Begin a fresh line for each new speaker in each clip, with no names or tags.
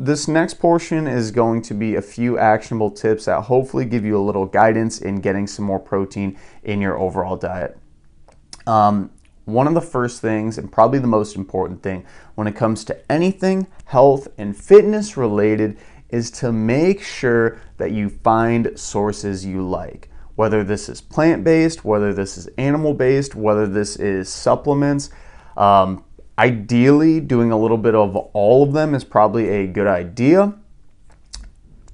this next portion is going to be a few actionable tips that hopefully give you a little guidance in getting some more protein in your overall diet. One of the first things, and probably the most important thing when it comes to anything health and fitness related, is to make sure that you find sources you like. Whether this is plant-based, whether this is animal-based, whether this is supplements. Ideally, doing a little bit of all of them is probably a good idea.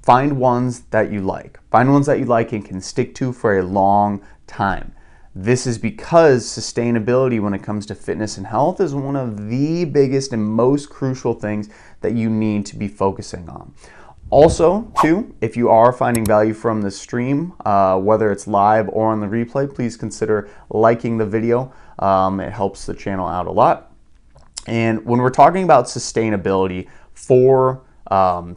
Find ones that you like. Find ones that you like and can stick to for a long time. This is because sustainability when it comes to fitness and health is one of the biggest and most crucial things that you need to be focusing on. Also, too, if you are finding value from the stream, whether it's live or on the replay, please consider liking the video. It helps the channel out a lot. And when we're talking about sustainability for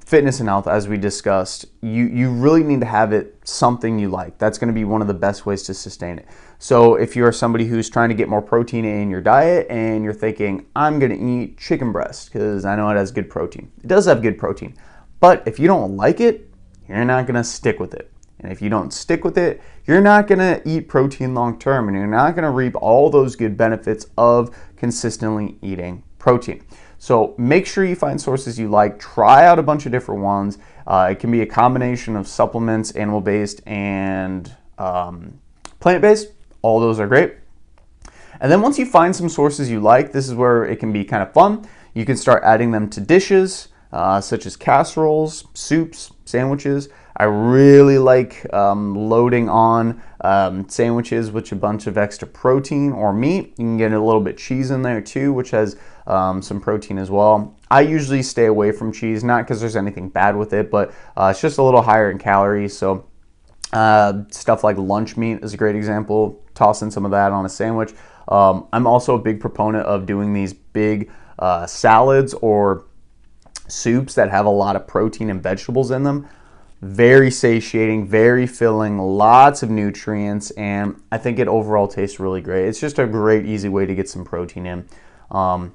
fitness and health, as we discussed, you really need to have it something you like. That's going to be one of the best ways to sustain it. So if you're somebody who's trying to get more protein in your diet and you're thinking, I'm going to eat chicken breast because I know it has good protein. It does have good protein. But if you don't like it, you're not going to stick with it. And if you don't stick with it, you're not going to eat protein long term, and you're not going to reap all those good benefits of consistently eating protein. So make sure you find sources you like. Try out a bunch of different ones. It can be a combination of supplements, animal-based, and plant-based. All those are great. And then once you find some sources you like, this is where it can be kind of fun. You can start adding them to dishes, such as casseroles, soups, sandwiches. I really like loading on sandwiches with a bunch of extra protein or meat. You can get a little bit of cheese in there too, which has some protein as well. I usually stay away from cheese, not because there's anything bad with it, but it's just a little higher in calories. So stuff like lunch meat is a great example. Toss in some of that on a sandwich. I'm also a big proponent of doing these big salads or soups that have a lot of protein and vegetables in them. Very satiating, very filling, lots of nutrients, and I think it overall tastes really great. It's just a great, easy way to get some protein in. On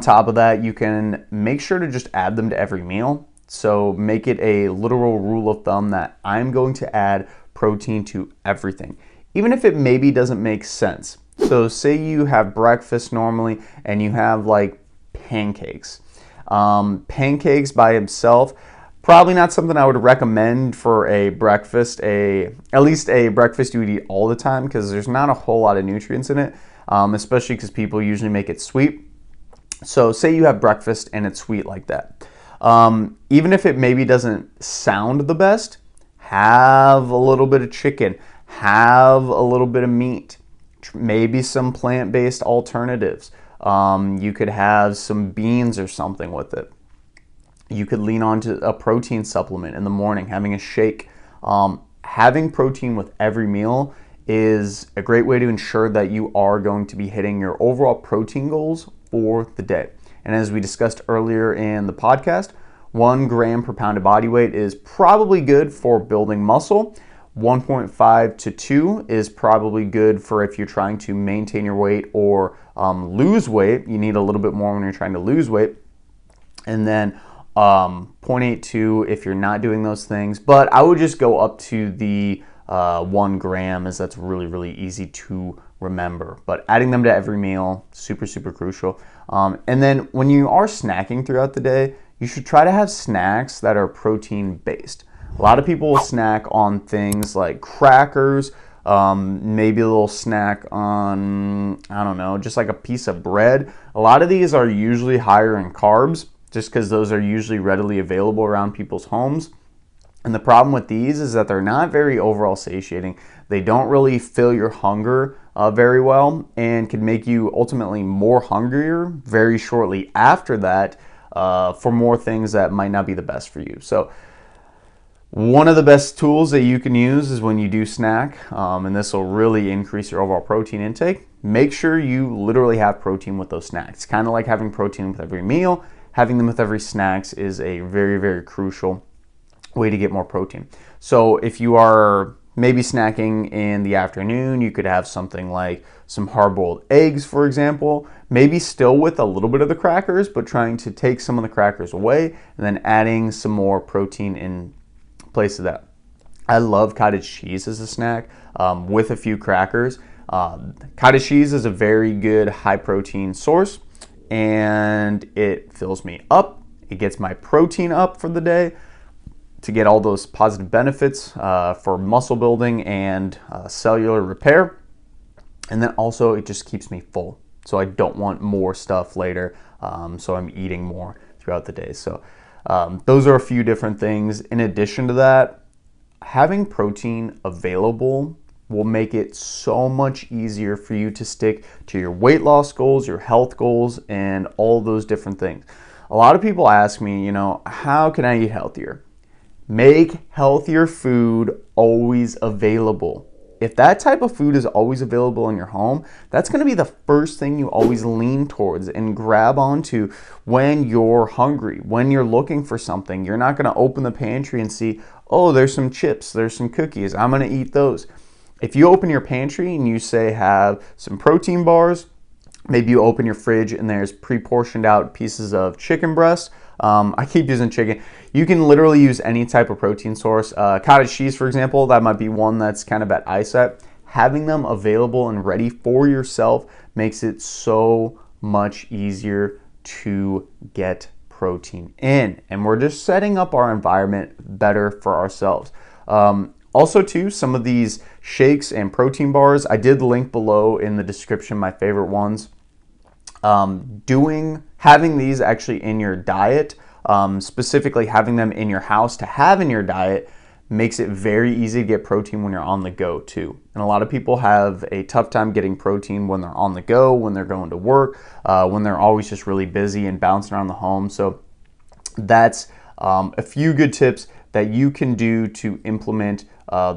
top of that, you can make sure to just add them to every meal. So make it a literal rule of thumb that I'm going to add protein to everything, even if it maybe doesn't make sense. So say you have breakfast normally and you have like pancakes. Pancakes by themselves, probably not something I would recommend for a breakfast, at least a breakfast you would eat all the time, because there's not a whole lot of nutrients in it, especially because people usually make it sweet. So say you have breakfast and it's sweet like that. Even if it maybe doesn't sound the best, have a little bit of chicken, have a little bit of meat, maybe some plant-based alternatives. You could have some beans or something with it. You could lean on to a protein supplement in the morning, having a shake. Having protein with every meal is a great way to ensure that you are going to be hitting your overall protein goals for the day. And as we discussed earlier in the podcast, 1 gram per pound of body weight is probably good for building muscle. 1.5 to 2 is probably good for if you're trying to maintain your weight or lose weight. You need a little bit more when you're trying to lose weight. And then 0.82 if you're not doing those things. But I would just go up to the 1 gram, as that's really, really easy to remember. But adding them to every meal, super, super crucial. And then when you are snacking throughout the day, you should try to have snacks that are protein based. A lot of people will snack on things like crackers, maybe a little snack on, I don't know, just like a piece of bread. A lot of these are usually higher in carbs, just because those are usually readily available around people's homes. And the problem with these is that they're not very overall satiating. They don't really fill your hunger very well, and can make you ultimately more hungrier very shortly after that for more things that might not be the best for you. So one of the best tools that you can use is when you do snack, and this will really increase your overall protein intake. Make sure you literally have protein with those snacks. It's kind of like having protein with every meal. Having them with every snacks is a very, very crucial way to get more protein. So if you are maybe snacking in the afternoon, you could have something like some hard-boiled eggs, for example, maybe still with a little bit of the crackers, but trying to take some of the crackers away and then adding some more protein in place of that. I love cottage cheese as a snack with a few crackers. Cottage cheese is a very good high protein source, and it fills me up. It gets my protein up for the day to get all those positive benefits for muscle building and cellular repair. And then also it just keeps me full. So I don't want more stuff later. So I'm eating more throughout the day. So those are a few different things. In addition to that, having protein available will make it so much easier for you to stick to your weight loss goals, your health goals, and all those different things. A lot of people ask me, how can I eat healthier? Make healthier food always available. If that type of food is always available in your home, that's going to be the first thing you always lean towards and grab onto when you're hungry, when you're looking for something. You're not going to open the pantry and see, oh, there's some chips, there's some cookies, I'm going to eat those. If you open your pantry and you say have some protein bars, maybe you open your fridge and there's pre-portioned out pieces of chicken breast. I keep using chicken. You can literally use any type of protein source. Cottage cheese, for example, that might be one that's kind of at ISET. Having them available and ready for yourself makes it so much easier to get protein in. And we're just setting up our environment better for ourselves. Also, too, some of these shakes and protein bars, I did link below in the description my favorite ones. Having these actually in your diet, specifically having them in your house to have in your diet, makes it very easy to get protein when you're on the go too. And a lot of people have a tough time getting protein when they're on the go, when they're going to work, when they're always just really busy and bouncing around the home. So that's a few good tips that you can do to implement the